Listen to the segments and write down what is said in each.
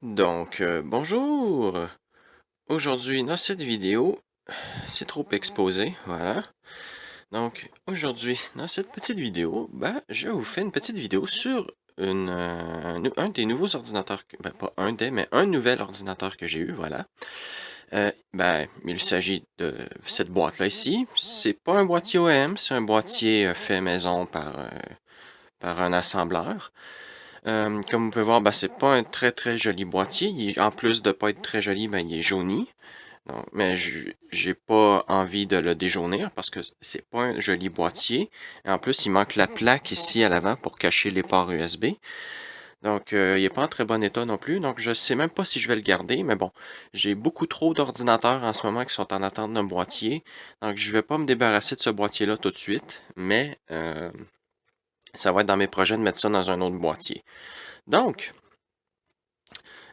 Bonjour! Aujourd'hui, dans cette vidéo, c'est trop exposé, voilà. Donc, aujourd'hui, dans cette petite vidéo, je vous fais une petite vidéo sur un des nouveaux ordinateurs, pas un des, mais un nouvel ordinateur que j'ai eu, voilà. Il s'agit de cette boîte-là ici. C'est pas un boîtier OEM, c'est un boîtier fait maison par un assembleur. Comme vous pouvez voir, c'est pas un très très joli boîtier. En plus de pas être très joli, il est jauni. Non, mais j'ai pas envie de le déjaunir parce que c'est pas un joli boîtier. Et en plus, il manque la plaque ici à l'avant pour cacher les ports USB. Donc, il est pas en très bon état non plus. Donc, je sais même pas si je vais le garder. Mais bon, j'ai beaucoup trop d'ordinateurs en ce moment qui sont en attente d'un boîtier. Donc, je vais pas me débarrasser de ce boîtier-là tout de suite. Mais ça va être dans mes projets de mettre ça dans un autre boîtier. Donc,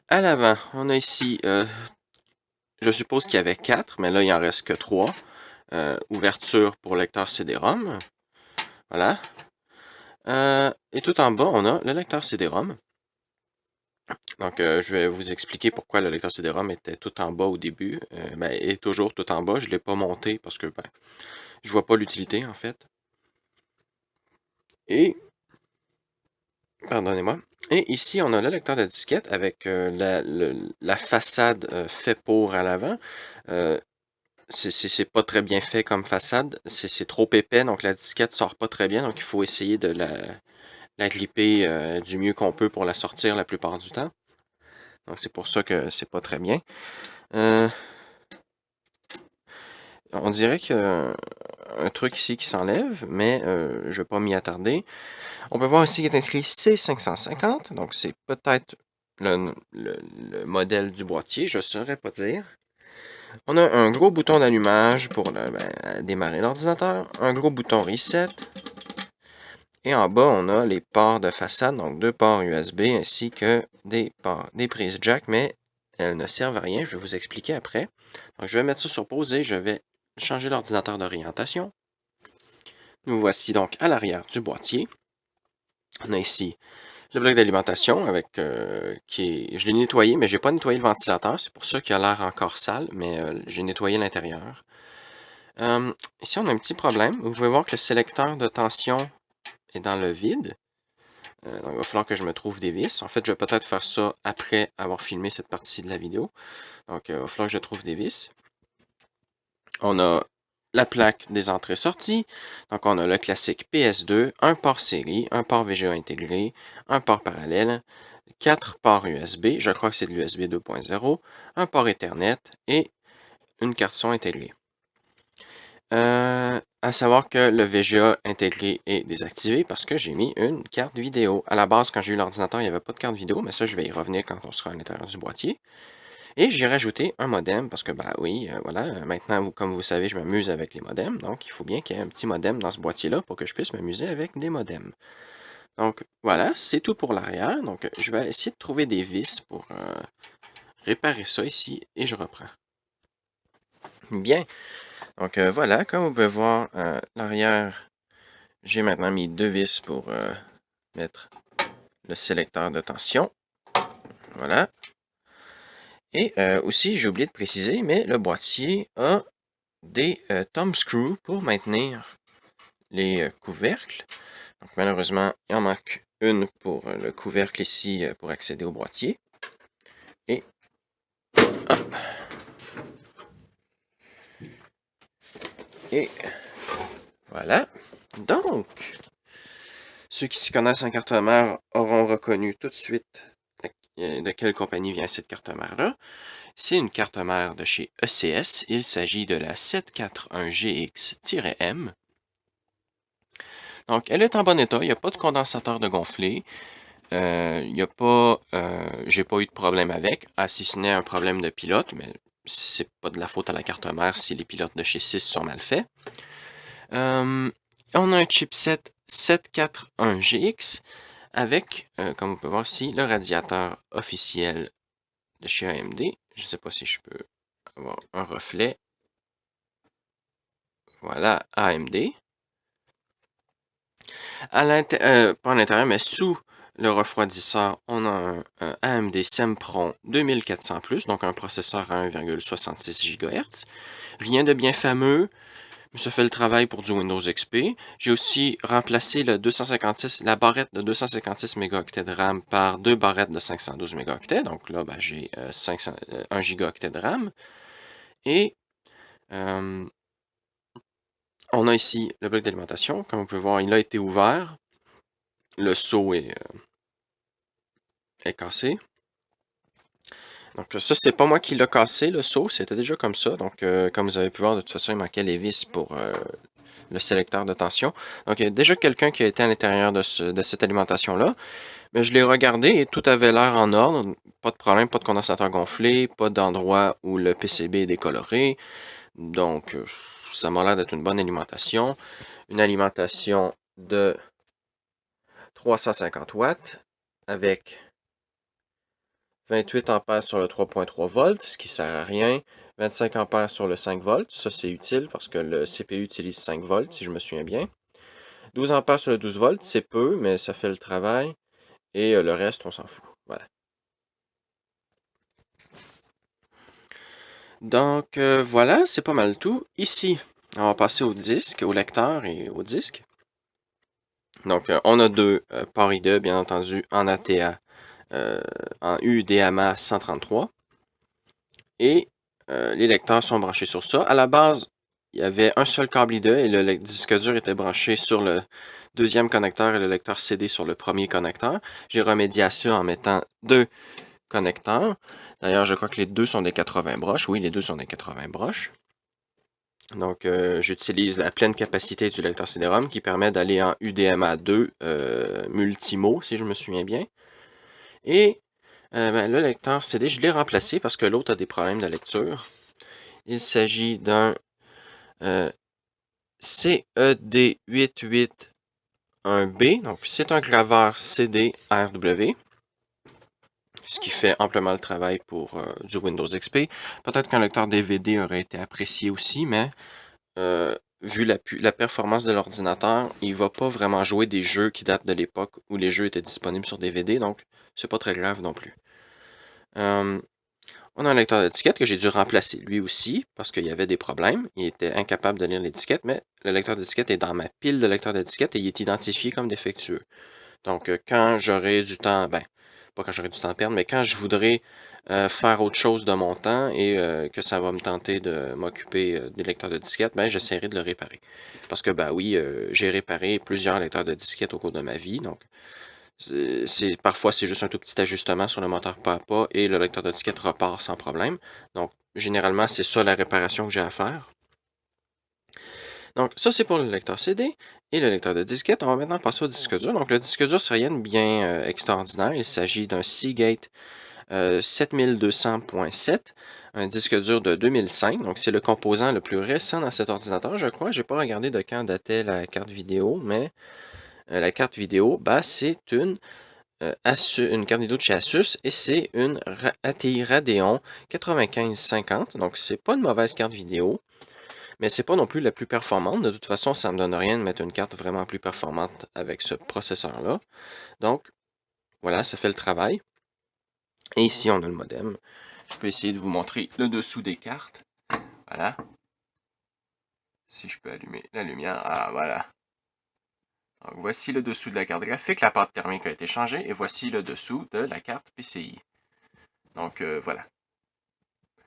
à l'avant, on a ici, je suppose qu'il y avait 4, mais là, il en reste que 3. Ouverture pour lecteur CD-ROM. Voilà. Et tout en bas, on a le lecteur CD-ROM. Donc, je vais vous expliquer pourquoi le lecteur CD-ROM était tout en bas au début. Et toujours tout en bas. Je ne l'ai pas monté parce que je vois pas l'utilité, en fait. Et, pardonnez-moi. Et ici, on a le lecteur de disquette avec la façade fait pour à l'avant. C'est pas très bien fait comme façade. C'est trop épais, donc la disquette sort pas très bien. Donc, il faut essayer de la gripper du mieux qu'on peut pour la sortir la plupart du temps. Donc, c'est pour ça que c'est pas très bien. On dirait qu'il y a un truc ici qui s'enlève, mais je vais pas m'y attarder. On peut voir ici qu'il est inscrit C550, donc c'est peut-être le modèle du boîtier, je ne saurais pas dire. On a un gros bouton d'allumage pour démarrer l'ordinateur, un gros bouton reset, et en bas, on a les ports de façade, donc 2 ports USB ainsi que des prises jack, mais elles ne servent à rien, je vais vous expliquer après. Donc, je vais mettre ça sur pause et je vais changer l'ordinateur d'orientation. Nous voici donc à l'arrière du boîtier. On a ici le bloc d'alimentation avec je l'ai nettoyé, mais je n'ai pas nettoyé le ventilateur, c'est pour ça qu'il a l'air encore sale, mais j'ai nettoyé l'intérieur. Ici, on a un petit problème. Vous pouvez voir que le sélecteur de tension est dans le vide. Donc, il va falloir que je me trouve des vis. En fait, je vais peut-être faire ça après avoir filmé cette partie de la vidéo. Donc, il va falloir que je trouve des vis. On a la plaque des entrées-sorties. Donc, on a le classique PS2, un port série, un port VGA intégré, un port parallèle, 4 ports USB, je crois que c'est de l'USB 2.0, un port Ethernet et une carte son intégrée. À savoir que le VGA intégré est désactivé parce que j'ai mis une carte vidéo. À la base, quand j'ai eu l'ordinateur, il n'y avait pas de carte vidéo, mais ça, je vais y revenir quand on sera à l'intérieur du boîtier. Et j'ai rajouté un modem parce que, oui, voilà, maintenant, comme vous savez, je m'amuse avec les modems. Donc, il faut bien qu'il y ait un petit modem dans ce boîtier-là pour que je puisse m'amuser avec des modems. Donc, voilà, c'est tout pour l'arrière. Donc, je vais essayer de trouver des vis pour réparer ça ici et je reprends. Bien. Donc, voilà, comme vous pouvez voir, l'arrière, j'ai maintenant mis 2 vis pour mettre le sélecteur de tension. Voilà. Et aussi, j'ai oublié de préciser, mais le boîtier a des thumb screws pour maintenir les couvercles. Donc, malheureusement, il en manque une pour le couvercle ici pour accéder au boîtier. Et hop. Et voilà. Donc, ceux qui s'y connaissent en carte mère auront reconnu tout de suite de quelle compagnie vient cette carte mère-là. C'est une carte mère de chez ECS. Il s'agit de la 741GX-M. Donc, elle est en bon état. Il n'y a pas de condensateur de gonflé. J'ai pas eu de problème avec, si ce n'est un problème de pilote, mais c'est pas de la faute à la carte mère si les pilotes de chez 6 sont mal faits. On a un chipset 741GX avec, comme vous pouvez voir ici, le radiateur officiel de chez AMD. Je ne sais pas si je peux avoir un reflet. Voilà, AMD. Pas à l'intérieur, mais sous Le refroidisseur, on a un AMD Sempron 2400+, donc un processeur à 1,66 GHz. Rien de bien fameux, mais ça fait le travail pour du Windows XP. J'ai aussi remplacé la barrette de 256 mégaoctets de RAM par deux barrettes de 512 mégaoctets. Donc là, ben, j'ai 1 gigaoctet de RAM. Et on a ici le bloc d'alimentation. Comme vous pouvez voir, il a été ouvert. Le seau est cassé. Donc ça, c'est pas moi qui l'a cassé, le seau, c'était déjà comme ça. Donc comme vous avez pu voir, de toute façon, il manquait les vis pour le sélecteur de tension. Donc il y a déjà quelqu'un qui a été à l'intérieur de cette alimentation-là. Mais je l'ai regardé et tout avait l'air en ordre. Pas de problème, pas de condensateur gonflé, pas d'endroit où le PCB est décoloré. Donc ça m'a l'air d'être une bonne alimentation. Une alimentation de 350 watts avec 28 ampères sur le 3.3 volts, ce qui sert à rien. 25 ampères sur le 5 volts, ça c'est utile parce que le CPU utilise 5 volts si je me souviens bien. 12 ampères sur le 12 volts, c'est peu, mais ça fait le travail. Et le reste, on s'en fout. Voilà. Donc voilà, c'est pas mal tout. Ici, on va passer au disque, au lecteur et au disque. Donc on a deux ports I2, bien entendu, en ATA, en UDMA 133. Et les lecteurs sont branchés sur ça. À la base, il y avait un seul câble I2 et le disque dur était branché sur le deuxième connecteur et le lecteur CD sur le premier connecteur. J'ai remédié à ça en mettant deux connecteurs. D'ailleurs, je crois que les deux sont des 80 broches. Oui, les deux sont des 80 broches. Donc, j'utilise la pleine capacité du lecteur CD-ROM qui permet d'aller en UDMA 2 multimo, si je me souviens bien. Et ben, le lecteur CD, je l'ai remplacé parce que l'autre a des problèmes de lecture. Il s'agit d'un CED881B. Donc, c'est un graveur CD RW. Ce qui fait amplement le travail pour du Windows XP. Peut-être qu'un lecteur DVD aurait été apprécié aussi, mais vu la performance de l'ordinateur, il ne va pas vraiment jouer des jeux qui datent de l'époque où les jeux étaient disponibles sur DVD, donc c'est pas très grave non plus. On a un lecteur d'étiquette que j'ai dû remplacer lui aussi parce qu'il y avait des problèmes. Il était incapable de lire l'étiquette, mais le lecteur d'étiquette est dans ma pile de lecteurs d'étiquette et il est identifié comme défectueux. Donc, quand j'aurai du temps, ben, pas quand j'aurai du temps à perdre, mais quand je voudrais faire autre chose de mon temps et que ça va me tenter de m'occuper des lecteurs de disquettes, ben, j'essaierai de le réparer. Parce que, ben oui, j'ai réparé plusieurs lecteurs de disquettes au cours de ma vie, donc parfois c'est juste un tout petit ajustement sur le moteur pas à pas et le lecteur de disquette repart sans problème. Donc, généralement, c'est ça la réparation que j'ai à faire. Donc, ça, c'est pour le lecteur CD et le lecteur de disquette. On va maintenant passer au disque dur. Donc, le disque dur, c'est rien de bien extraordinaire. Il s'agit d'un Seagate 7200.7, un disque dur de 2005. Donc, c'est le composant le plus récent dans cet ordinateur, je crois. Je n'ai pas regardé de quand datait la carte vidéo, mais la carte vidéo, bah, c'est une carte vidéo de chez Asus et c'est une ATI Radeon 9550. Donc, c'est pas une mauvaise carte vidéo. Mais c'est pas non plus la plus performante. De toute façon, ça ne me donne rien de mettre une carte vraiment plus performante avec ce processeur-là. Donc, voilà, ça fait le travail. Et ici, on a le modem. Je peux essayer de vous montrer le dessous des cartes. Voilà. Si je peux allumer la lumière. Ah, voilà. Donc, voici le dessous de la carte graphique. La pâte thermique a été changée. Et voici le dessous de la carte PCI. Donc, voilà.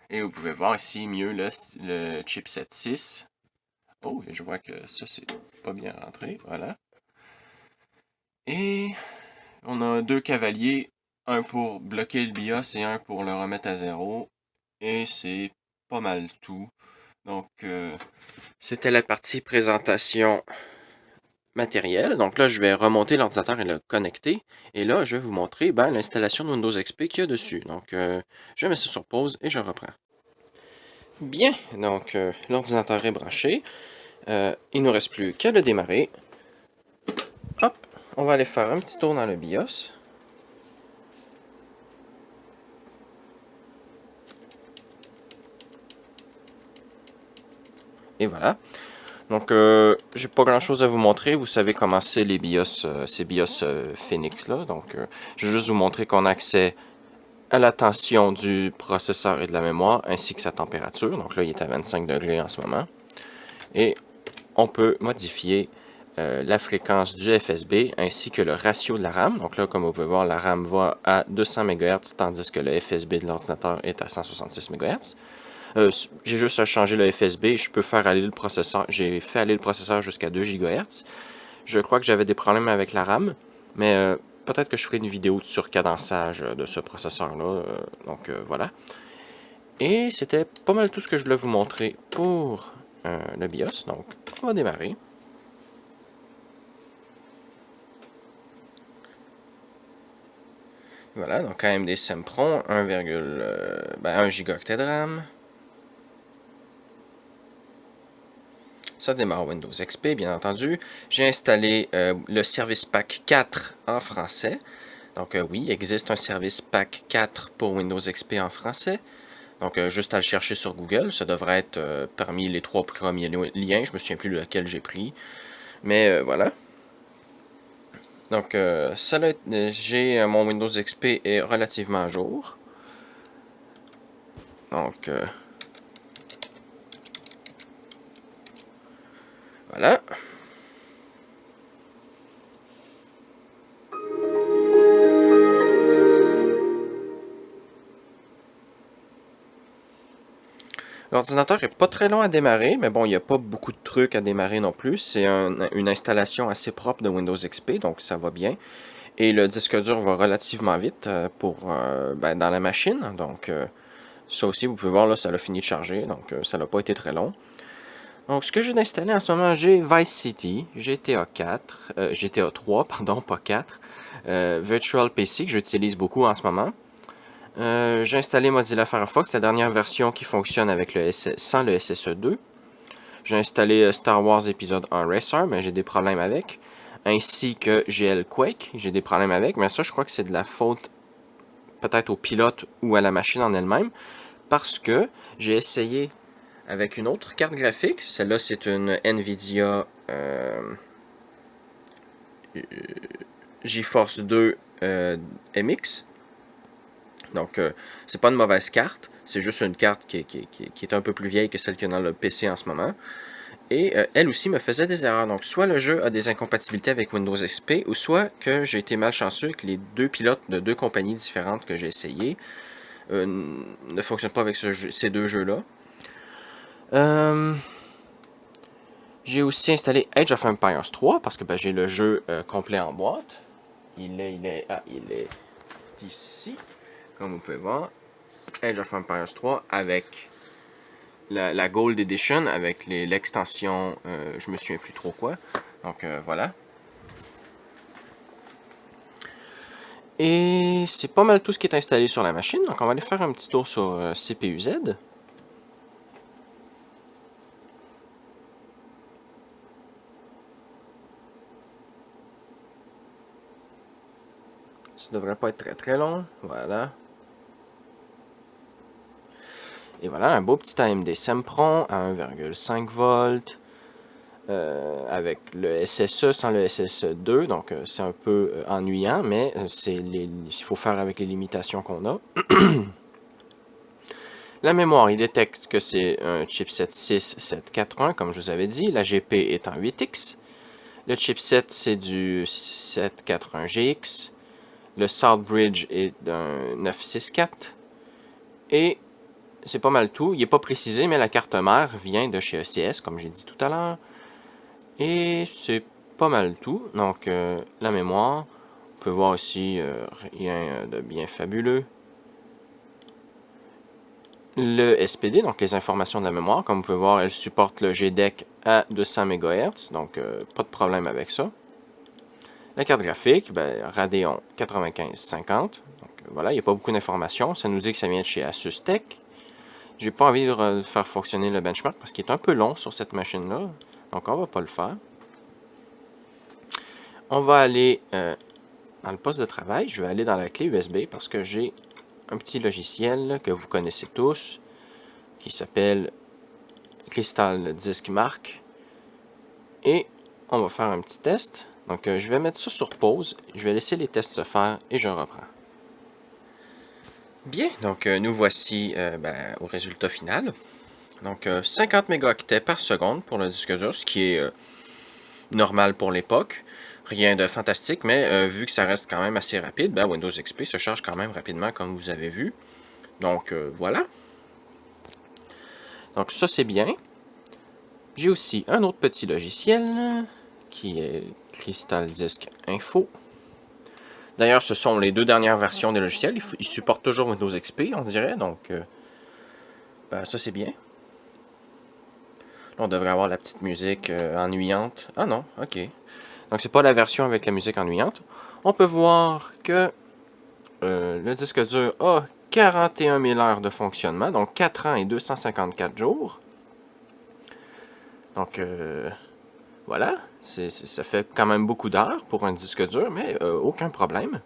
Et vous pouvez voir ici mieux le chipset 6. Oh, et je vois que ça, c'est pas bien rentré. Voilà. Et on a deux cavaliers, un pour bloquer le BIOS et un pour le remettre à zéro. Et c'est pas mal tout. Donc, c'était la partie présentation matérielle. Donc là, je vais remonter l'ordinateur et le connecter. Et là, je vais vous montrer l'installation de Windows XP qu'il y a dessus. Donc, je mets ça sur pause et je reprends. Bien, donc l'ordinateur est branché. Il ne nous reste plus qu'à le démarrer. Hop, on va aller faire un petit tour dans le BIOS. Et voilà. Donc, j'ai pas grand chose à vous montrer. Vous savez comment c'est les BIOS, ces BIOS Phoenix là. Donc, je vais juste vous montrer qu'on a accès à la tension du processeur et de la mémoire, ainsi que sa température. Donc là, il est à 25 degrés en ce moment. Et on peut modifier la fréquence du FSB ainsi que le ratio de la RAM. Donc là, comme vous pouvez voir, la RAM va à 200 MHz, tandis que le FSB de l'ordinateur est à 166 MHz. J'ai juste à changer le FSB, je peux faire aller le processeur. J'ai fait aller le processeur jusqu'à 2 GHz. Je crois que j'avais des problèmes avec la RAM, mais peut-être que je ferai une vidéo de surcadençage de ce processeur-là. Donc voilà. Et c'était pas mal tout ce que je voulais vous montrer pour le BIOS. Donc on va démarrer. Voilà, donc AMD Sempron, 1 gigaoctet de RAM. Ça démarre Windows XP, bien entendu. J'ai installé le Service Pack 4 en français. Donc oui, il existe un Service Pack 4 pour Windows XP en français. Donc juste à le chercher sur Google, ça devrait être parmi les 3 premiers liens. Je me souviens plus lequel j'ai pris. Mais voilà. Donc j'ai mon Windows XP est relativement à jour. Donc voilà. L'ordinateur est pas très long à démarrer, mais bon, il n'y a pas beaucoup de trucs à démarrer non plus. C'est une installation assez propre de Windows XP, donc ça va bien. Et le disque dur va relativement vite dans la machine. Donc ça aussi, vous pouvez voir, là, ça a fini de charger, donc ça n'a pas été très long. Donc ce que j'ai installé en ce moment, j'ai Vice City, GTA 3, pardon, pas 4, Virtual PC que j'utilise beaucoup en ce moment. J'ai installé Mozilla Firefox, la dernière version qui fonctionne avec sans le SSE 2. J'ai installé Star Wars épisode 1 Racer, mais j'ai des problèmes avec. Ainsi que GL Quake, j'ai des problèmes avec, mais ça je crois que c'est de la faute peut-être au pilote ou à la machine en elle-même, parce que j'ai essayé avec une autre carte graphique. Celle-là c'est une Nvidia GeForce 2 MX. Donc, c'est pas une mauvaise carte, c'est juste une carte qui est un peu plus vieille que celle qu'il y a dans le PC en ce moment. Et elle aussi me faisait des erreurs. Donc, soit le jeu a des incompatibilités avec Windows XP, ou soit que j'ai été malchanceux et que les deux pilotes de deux compagnies différentes que j'ai essayé ne fonctionnent pas avec ces deux jeux-là. J'ai aussi installé Age of Empires 3 parce que j'ai le jeu complet en boîte. Il est ici, comme vous pouvez voir. Age of Empires 3 avec la Gold Edition, avec l'extension, je me souviens plus trop quoi. Donc voilà. Et c'est pas mal tout ce qui est installé sur la machine. Donc on va aller faire un petit tour sur CPU-Z. Ça devrait pas être très très long. Voilà. Et voilà, un beau petit AMD Sempron à 1,5 volts. Avec le SSE sans le SSE 2, donc c'est un peu ennuyant, mais il faut faire avec les limitations qu'on a. La mémoire, il détecte que c'est un chipset 6741, comme je vous avais dit. La GP est en 8X. Le chipset, c'est du 741GX. Le Southbridge est d'un 964. Et c'est pas mal tout. Il n'est pas précisé, mais la carte mère vient de chez ECS, comme j'ai dit tout à l'heure. Et c'est pas mal tout. Donc, la mémoire, on peut voir aussi rien de bien fabuleux. Le SPD, donc les informations de la mémoire, comme vous pouvez voir, elle supporte le GDEC à 200 MHz, donc pas de problème avec ça. La carte graphique, Radeon 9550. Donc voilà, il n'y a pas beaucoup d'informations. Ça nous dit que ça vient de chez Asus Tech. J'ai pas envie de faire fonctionner le benchmark parce qu'il est un peu long sur cette machine-là. Donc on va pas le faire. On va aller dans le poste de travail. Je vais aller dans la clé USB parce que j'ai un petit logiciel que vous connaissez tous qui s'appelle Crystal Disk Mark. Et on va faire un petit test. Donc, je vais mettre ça sur pause. Je vais laisser les tests se faire et je reprends. Bien, donc nous voici au résultat final. Donc, 50 mégaoctets par seconde pour le disque dur, ce qui est normal pour l'époque. Rien de fantastique, mais vu que ça reste quand même assez rapide, Windows XP se charge quand même rapidement, comme vous avez vu. Donc, voilà. Donc, ça, c'est bien. J'ai aussi un autre petit logiciel qui est Crystal Disk Info. D'ailleurs, ce sont les 2 dernières versions des logiciels. Ils supportent toujours Windows XP, on dirait. Donc, ça, c'est bien. Là, on devrait avoir la petite musique ennuyante. Ah non, ok. Donc, c'est pas la version avec la musique ennuyante. On peut voir que le disque dur a 41 000 heures de fonctionnement, donc 4 ans et 254 jours. Donc, voilà, ça fait quand même beaucoup d'heures pour un disque dur, mais aucun problème.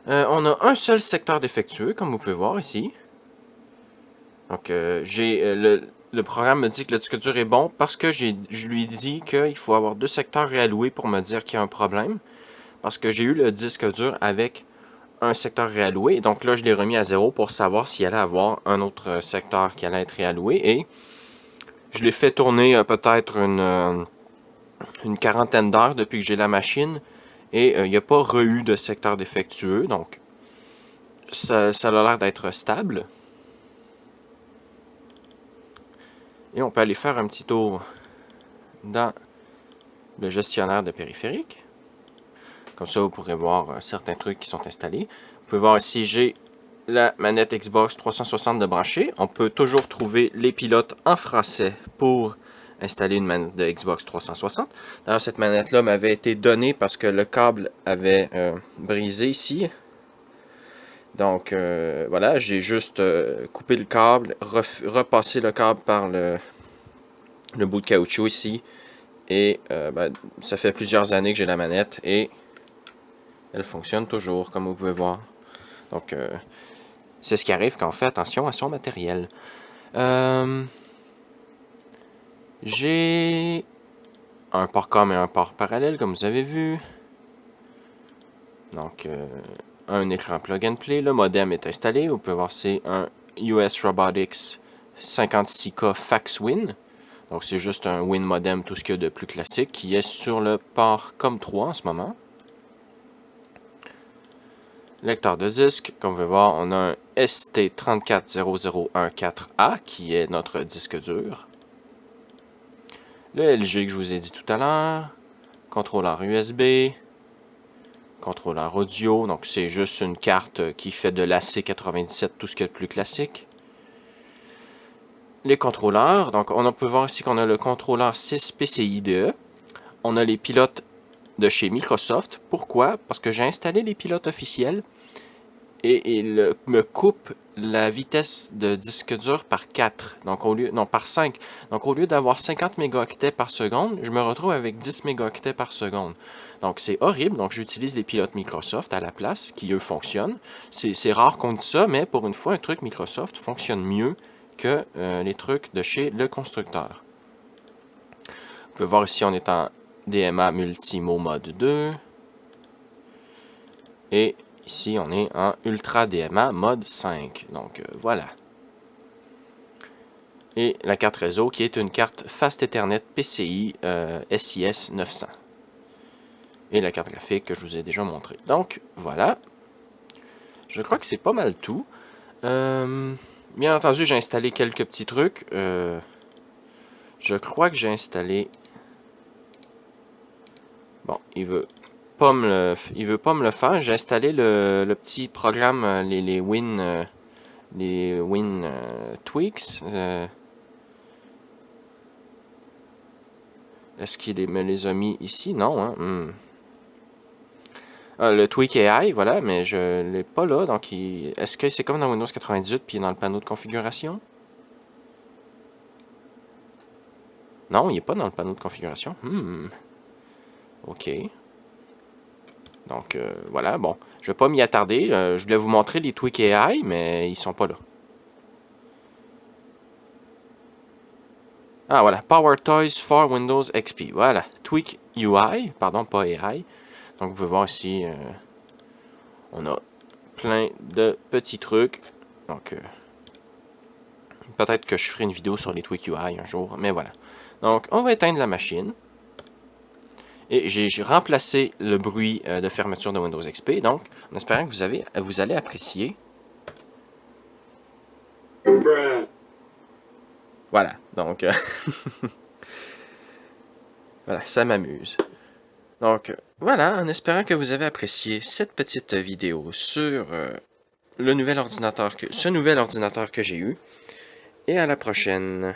On a un seul secteur défectueux, comme vous pouvez voir ici. Donc, le programme me dit que le disque dur est bon parce que je lui ai dit qu'il faut avoir 2 secteurs réalloués pour me dire qu'il y a un problème. Parce que j'ai eu le disque dur avec un secteur réalloué. Donc là, je l'ai remis à 0 pour savoir s'il allait avoir un autre secteur qui allait être réalloué. Et je l'ai fait tourner peut-être une quarantaine d'heures depuis que j'ai la machine. Et il n'y a pas eu de secteur défectueux. Donc, ça a l'air d'être stable. Et on peut aller faire un petit tour dans le gestionnaire de périphériques. Comme ça, vous pourrez voir certains trucs qui sont installés. Vous pouvez voir ici, j'ai la manette Xbox 360 de brancher. On peut toujours trouver les pilotes en français pour installer une manette de Xbox 360. D'ailleurs, cette manette-là m'avait été donnée parce que le câble avait brisé ici. Donc, voilà, j'ai juste coupé le câble, repassé le câble par le bout de caoutchouc ici. Et ça fait plusieurs années que j'ai la manette et elle fonctionne toujours, comme vous pouvez voir. Donc, c'est ce qui arrive quand on fait attention à son matériel. J'ai un port COM et un port parallèle, comme vous avez vu. Donc, un écran plug and play. Le modem est installé. Vous pouvez voir, c'est un US Robotics 56K FaxWin. Donc, c'est juste un Win modem, tout ce qu'il y a de plus classique, qui est sur le port COM3 en ce moment. Lecteur de disque, comme vous pouvez voir, on a un ST34014A qui est notre disque dur. Le LG que je vous ai dit tout à l'heure. Contrôleur USB. Contrôleur audio. Donc c'est juste une carte qui fait de l'AC97, tout ce qui est de plus classique. Les contrôleurs. Donc on peut voir ici qu'on a le contrôleur 6 PCIe. On a les pilotes de chez Microsoft. Pourquoi? Parce que j'ai installé les pilotes officiels et il me coupe la vitesse de disque dur par 4, donc par 5. Donc au lieu d'avoir 50 mégaoctets par seconde, je me retrouve avec 10 mégaoctets par seconde. Donc c'est horrible, donc j'utilise les pilotes Microsoft à la place, qui eux fonctionnent. C'est rare qu'on dise ça, mais pour une fois, un truc Microsoft fonctionne mieux que les trucs de chez le constructeur. Vous pouvez voir ici, on est en DMA Multimo Mode 2. Et ici, on est en Ultra DMA Mode 5. Donc, voilà. Et la carte réseau, qui est une carte Fast Ethernet PCI SIS 900. Et la carte graphique que je vous ai déjà montrée. Donc, voilà. Je crois que c'est pas mal tout. Bien entendu, j'ai installé quelques petits trucs. Je crois que j'ai installé... Bon, il veut pas me le faire. J'ai installé le petit programme, les Win Tweaks. Est-ce qu'il me les a mis ici? Non, hein? Le Tweak AI, voilà, mais je l'ai pas là. Donc, est-ce que c'est comme dans Windows 98 puis dans le panneau de configuration? Non, il n'est pas dans le panneau de configuration. Ok. Donc, voilà, bon. Je ne vais pas m'y attarder. Je voulais vous montrer les Tweak AI, mais ils sont pas là. Ah voilà, Power Toys for Windows XP. Voilà, Tweak UI, pardon, pas AI. Donc vous pouvez voir ici, on a plein de petits trucs. Donc peut-être que je ferai une vidéo sur les Tweak UI un jour, mais voilà. Donc on va éteindre la machine. Et j'ai remplacé le bruit de fermeture de Windows XP. Donc, en espérant que vous allez apprécier. Voilà, donc voilà, ça m'amuse. Donc voilà, en espérant que vous avez apprécié cette petite vidéo sur ce nouvel ordinateur que j'ai eu. Et à la prochaine.